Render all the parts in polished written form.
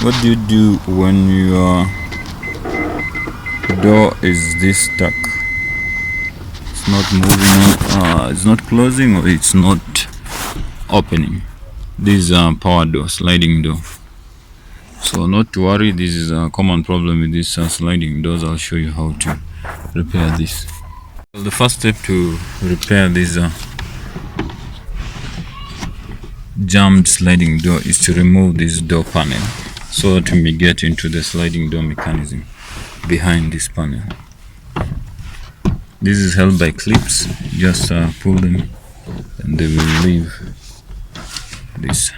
What do you do when your door is this stuck? It's not moving, it's not closing, or it's not opening. This is a power door, sliding door. So not to worry, this is a common problem with these sliding doors. I'll show you how to repair this. Well, the first step to repair this jammed sliding door is to remove this door panel so that we may get into the sliding door mechanism behind this panel. This is held by clips. Just pull them and they will leave this.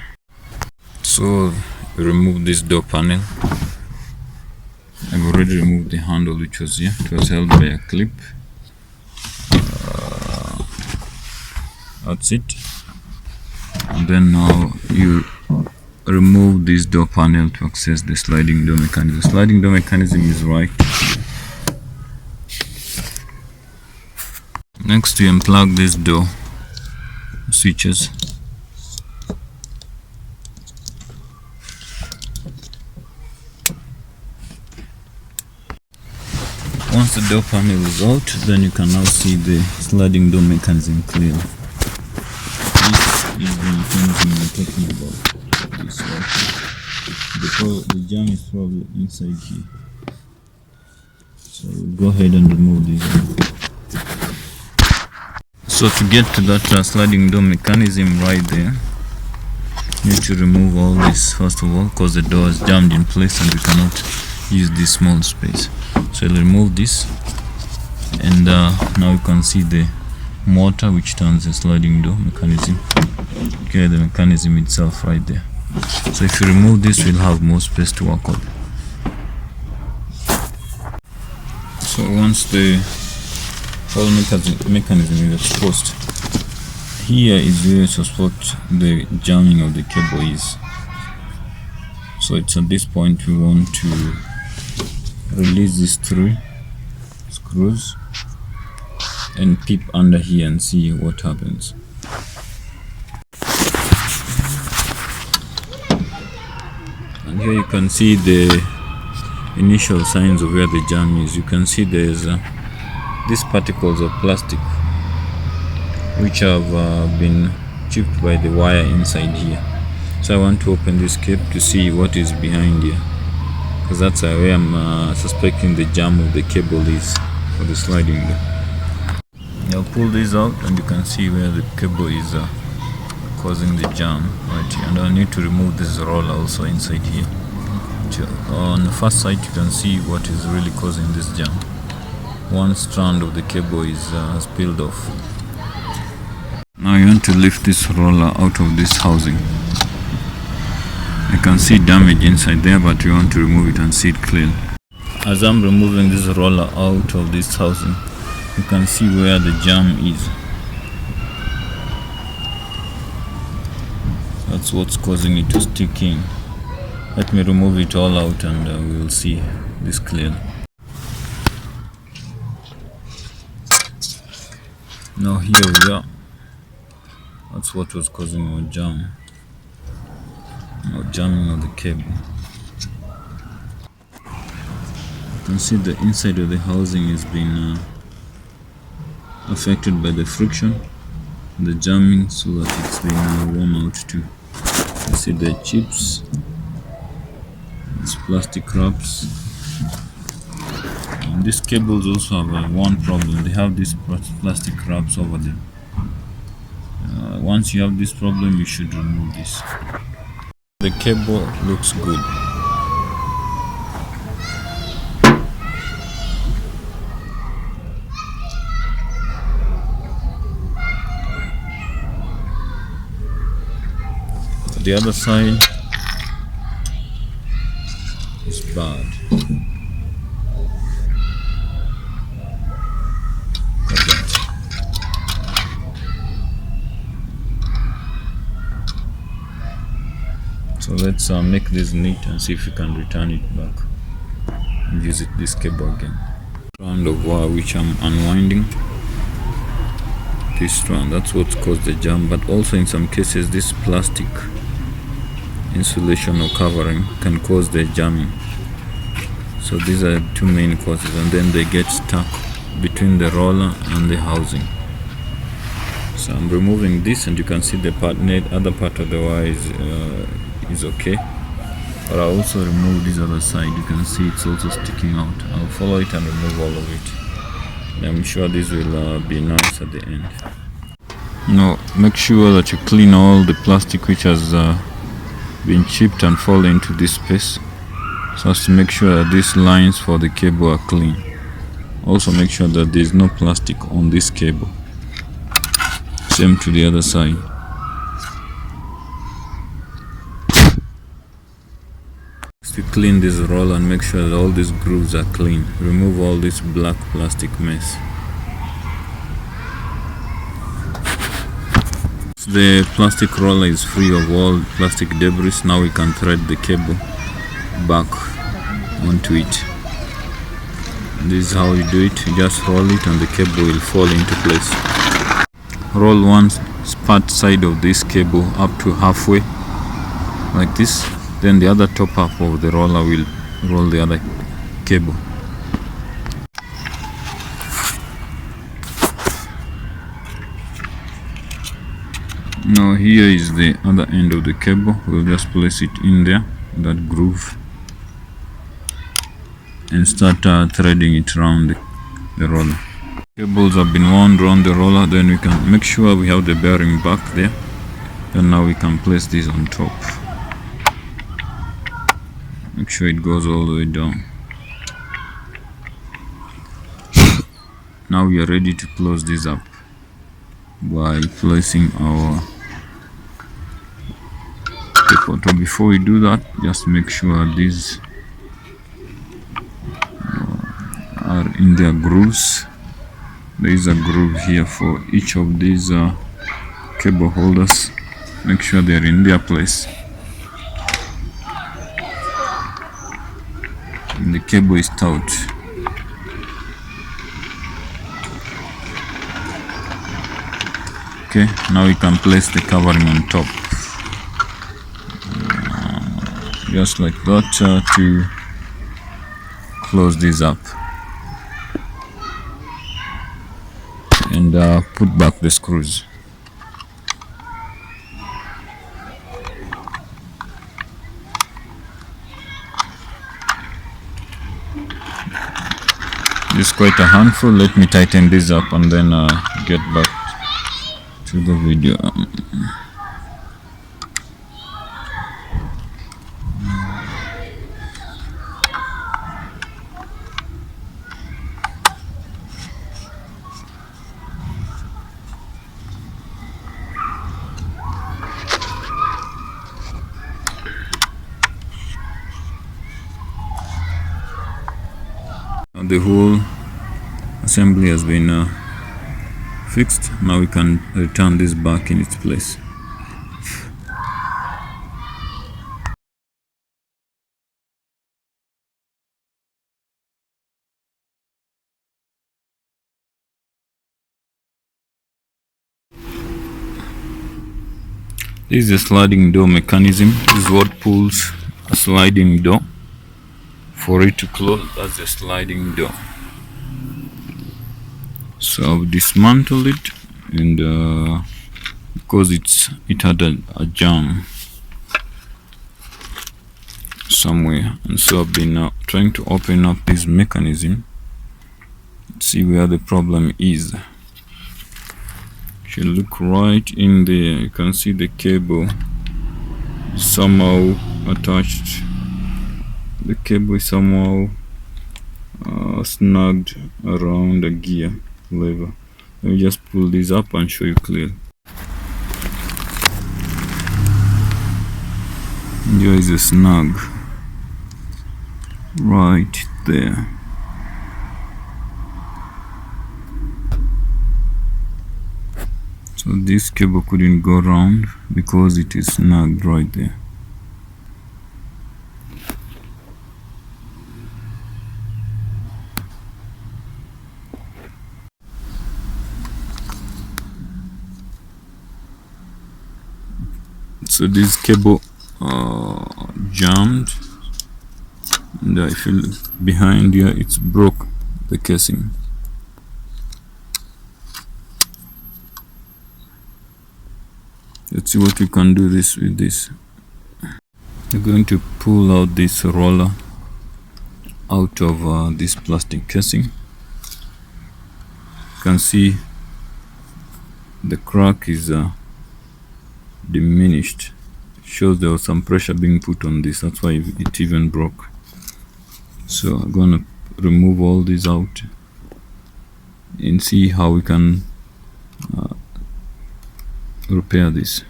So remove this door panel. I've already removed the handle which was here. It was held by a clip. That's it. And then now you remove this door panel to access the sliding door mechanism. The sliding door mechanism is right. Next, you unplug this door switches. Once the door panel is out, then you can now see the sliding door mechanism clearly. This is the mechanism we're talking about. This right. The jam is probably inside here. So we'll go ahead and remove this. So to get to that sliding door mechanism right there, you need to remove all this first of all, because the door is jammed in place and we cannot use this small space. So I'll remove this, and now you can see the motor which turns the sliding door mechanism. Okay, the mechanism itself right there. So if you remove this, we'll have more space to work on. So once the whole mechanism is exposed, here is where you suspect the jamming of the cable is. So it's at this point we want to release these 3 screws and peep under here and see what happens. And here you can see the initial signs of where the jam is. You can see there's these particles of plastic which have been chipped by the wire inside here. So I want to open this cape to see what is behind here, because that's where I'm suspecting the jam of the cable is for the sliding door. I'll pull this out and you can see where the cable is causing the jam right here. And I need to remove this roller also inside here. On the first side you can see what is really causing this jam. One strand of the cable is peeled off. Now you want to lift this roller out of this housing. You can see damage inside there, but you want to remove it and see it clean. As I'm removing this roller out of this housing, you can see where the jam is. That's what's causing it to stick in. Let me remove it all out and we will see this clearly. Now here we are. That's what was causing our jam. Or jamming of the cable. You can see the inside of the housing has been affected by the friction, the jamming, so that it's been worn out too. You see the chips, these plastic wraps. And these cables also have one problem. They have these plastic wraps over them. Once you have this problem, you should remove this. The cable looks good. The other side is bad. So let's make this neat and see if we can return it back and use this cable again. Strand of wire which I'm unwinding. This strand, that's what caused the jam, but also in some cases this plastic insulation or covering can cause the jamming. So these are two main causes, and then they get stuck between the roller and the housing. So I'm removing this, and you can see the other part of the wire is okay. But I'll also remove this other side. You can see it's also sticking out. I'll follow it and remove all of it. I'm sure this will be nice at the end. Now make sure that you clean all the plastic which has been chipped and fall into this space, so as to make sure that these lines for the cable are clean. Also make sure that there is no plastic on this cable. Same to the other side. To clean this roll and make sure that all these grooves are clean. Remove all this black plastic mess. The plastic roller is free of all plastic debris. Now we can thread the cable back onto it. This is how you do it. You just roll it and the cable will fall into place. Roll one part side of this cable up to halfway, like this. Then the other top half of the roller will roll the other cable. Now here is the other end of the cable. We'll just place it in there, that groove, and start threading it around the roller. Cables have been wound around the roller. Then we can make sure we have the bearing back there. Then now we can place this on top. Make sure it goes all the way down. Now we are ready to close this up by placing our tape. So before we do that, just make sure these are in their grooves. There is a groove here for each of these cable holders. Make sure they're in their place. And the cable is taut. Okay, now we can place the covering on top, just like that, to close this up and put back the screws. This is quite a handful. Let me tighten this up and then get back to the video. The whole assembly has been fixed. Now we can return this back in its place. This is a sliding door mechanism. This is what pulls a sliding door. For it to close, that's a sliding door. So I've dismantled it, and because it had a jam somewhere, and so I've been trying to open up this mechanism, see where the problem is. If you look right in there, you can see the cable is somehow attached. The cable is somehow snagged around the gear lever. Let me just pull this up and show you clearly. There is a snag right there. So this cable couldn't go around because it is snagged right there. So this cable jammed, and I feel behind here it's broke the casing. Let's see what we can do with this. We're going to pull out this roller out of this plastic casing. You can see the crack is diminished. It shows there was some pressure being put on this, that's why it even broke. So I'm gonna remove all these out and see how we can repair this.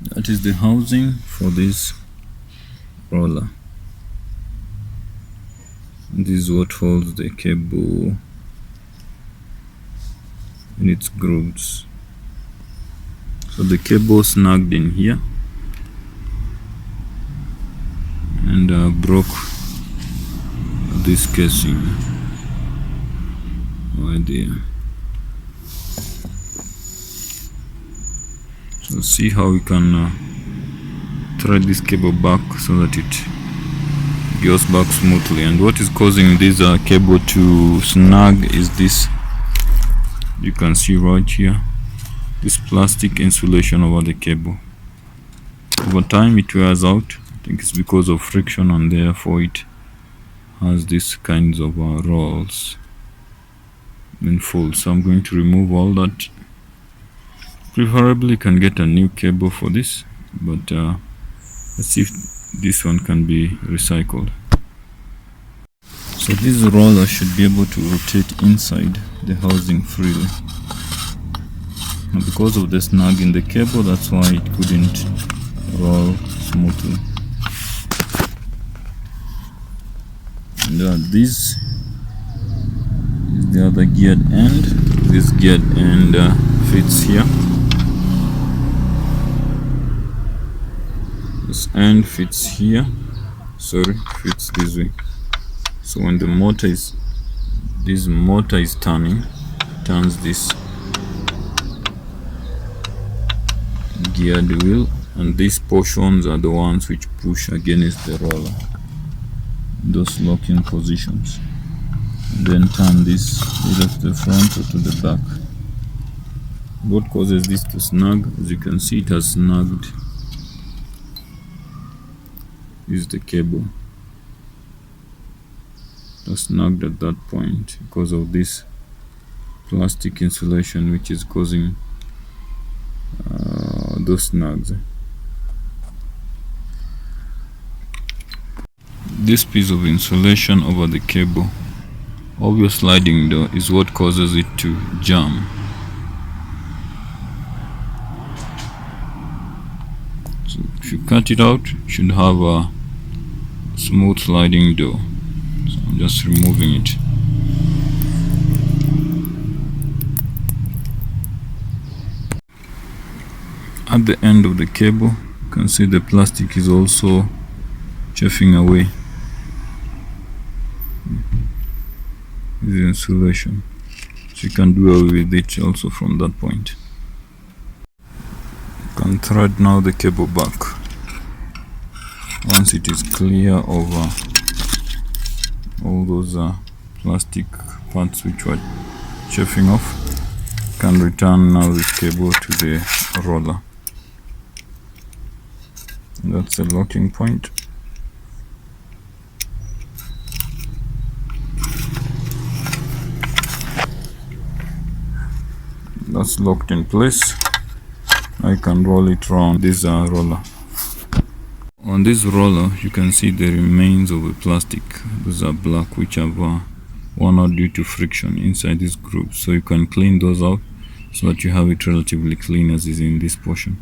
That is the housing for this roller. This is what holds the cable in its grooves. So the cable snagged in here and broke this casing right there. So see how we can thread this cable back so that it goes back smoothly. And what is causing this cable to snag is this, you can see right here, this plastic insulation over the cable. Over time it wears out. I think it's because of friction, and therefore it has these kinds of rolls in full. So I'm going to remove all that. Preferably you can get a new cable for this, but let's see if this one can be recycled. So this roller should be able to rotate inside the housing freely. And because of the snag in the cable, that's why it couldn't roll smoothly. And this is the other geared end. This geared end fits here. This end fits here. Fits this way. So when the motor is, this motor is turning, turns this geared wheel, and these portions are the ones which push against the roller, those locking positions, and then turn this either to the front or to the back. What causes this to snag? As you can see, it has snagged. Is the cable that's snagged at that point because of this plastic insulation, which is causing those snags. This piece of insulation over the cable, obvious sliding door, is what causes it to jam. So if you cut it out, you should have a smooth sliding door. So I'm just removing it. At the end of the cable, you can see the plastic is also chafing away. This is insulation, so you can do away with it also from that point. You can thread now the cable back. Once it is clear of all those plastic parts which were chafing off, you can return now the cable to the roller. And that's the locking point. That's locked in place. I can roll it around this roller. On this roller, you can see the remains of the plastic. Those are black, which have worn out due to friction inside this groove. So you can clean those out so that you have it relatively clean, as is in this portion.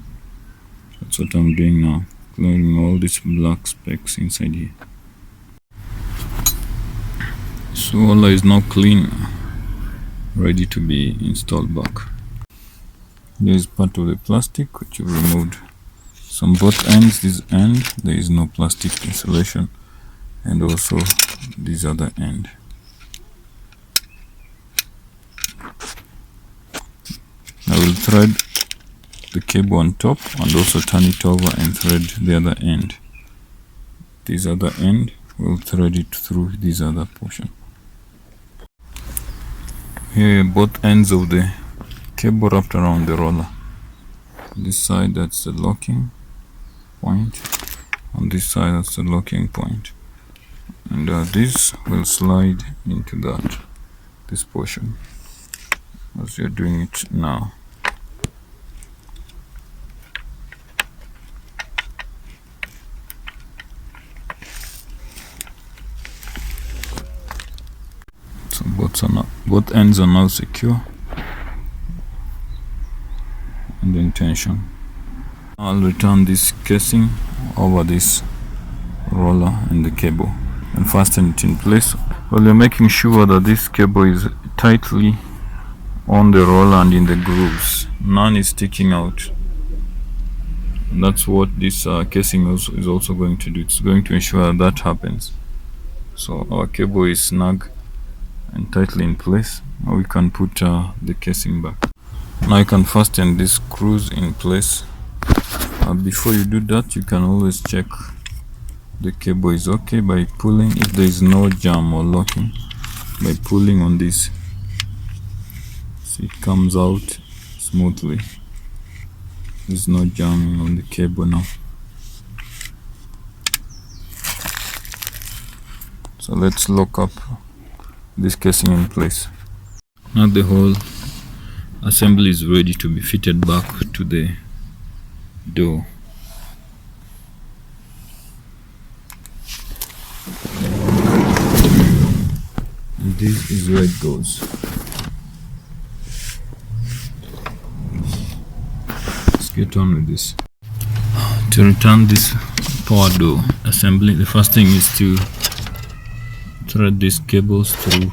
That's what I'm doing now, clearing all these black specks inside here. So roller is now clean, ready to be installed back. Here is part of the plastic which you removed. So on both ends, this end, there is no plastic insulation, and also this other end. I will thread the cable on top and also turn it over and thread the other end. This other end will thread it through this other portion. Here both ends of the cable wrapped around the roller. This side, that's the locking point. On this side, that's the locking point. And this will slide into this portion as you're doing it now. So both ends are now secure and in tension. I'll return this casing over this roller and the cable and fasten it in place. Well, you're making sure that this cable is tightly on the roller and in the grooves. None is sticking out. And that's what this casing is also going to do. It's going to ensure that happens. So our cable is snug and tightly in place. Now we can put the casing back. Now you can fasten these screws in place. Before you do that, you can always check the cable is okay by pulling, if there is no jam or locking, by pulling on this. So it comes out smoothly. There's no jamming on the cable now. So let's lock up this casing in place. Now the whole assembly is ready to be fitted back to the door. And this is where it goes. Let's get on with this. To return this power door assembly, the first thing is to thread these cables through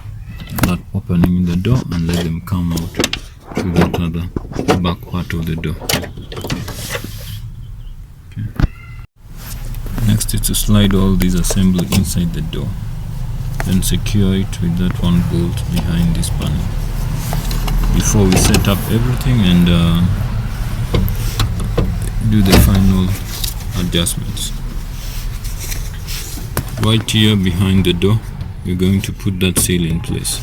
that opening in the door and let them come out to that other back part of the door. Okay. Next is to slide all these assembly inside the door, then secure it with that one bolt behind this panel before we set up everything and do the final adjustments. Right here behind the door, we're going to put that seal in place.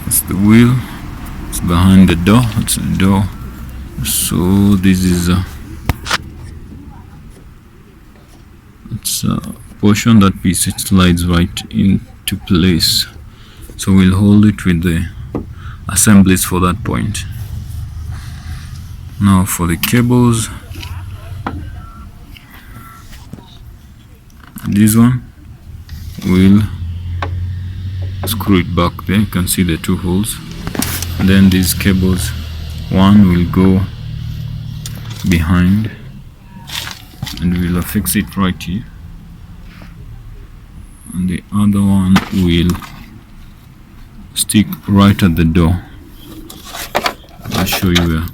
That's the wheel. It's behind the door. That's the door. So this is it's a portion, that piece, it slides right into place. So we'll hold it with the assemblies for that point. Now for the cables, this one will screw it back there. You can see the two holes. And then these cables, one will go behind and we'll fix it right here, and the other one will stick right at the door. I'll show you where.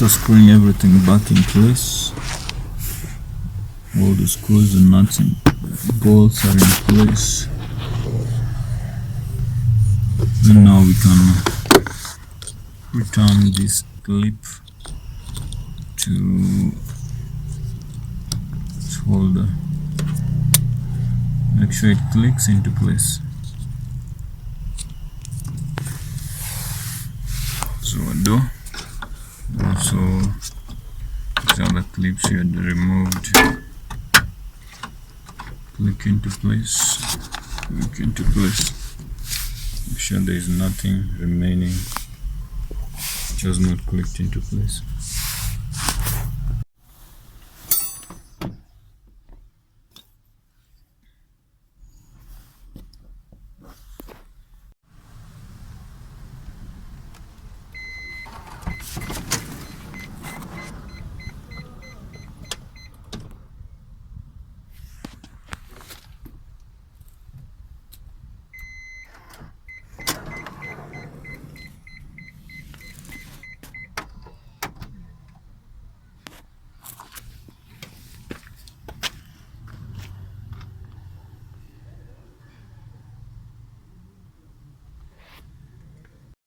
After screwing everything back in place, all the screws and nuts and bolts are in place, and now we can return this clip to its holder. Make sure it clicks into place. So do. Also, these other clips you had removed. Click into place. Click into place. Make sure there is nothing remaining. Just not clicked into place.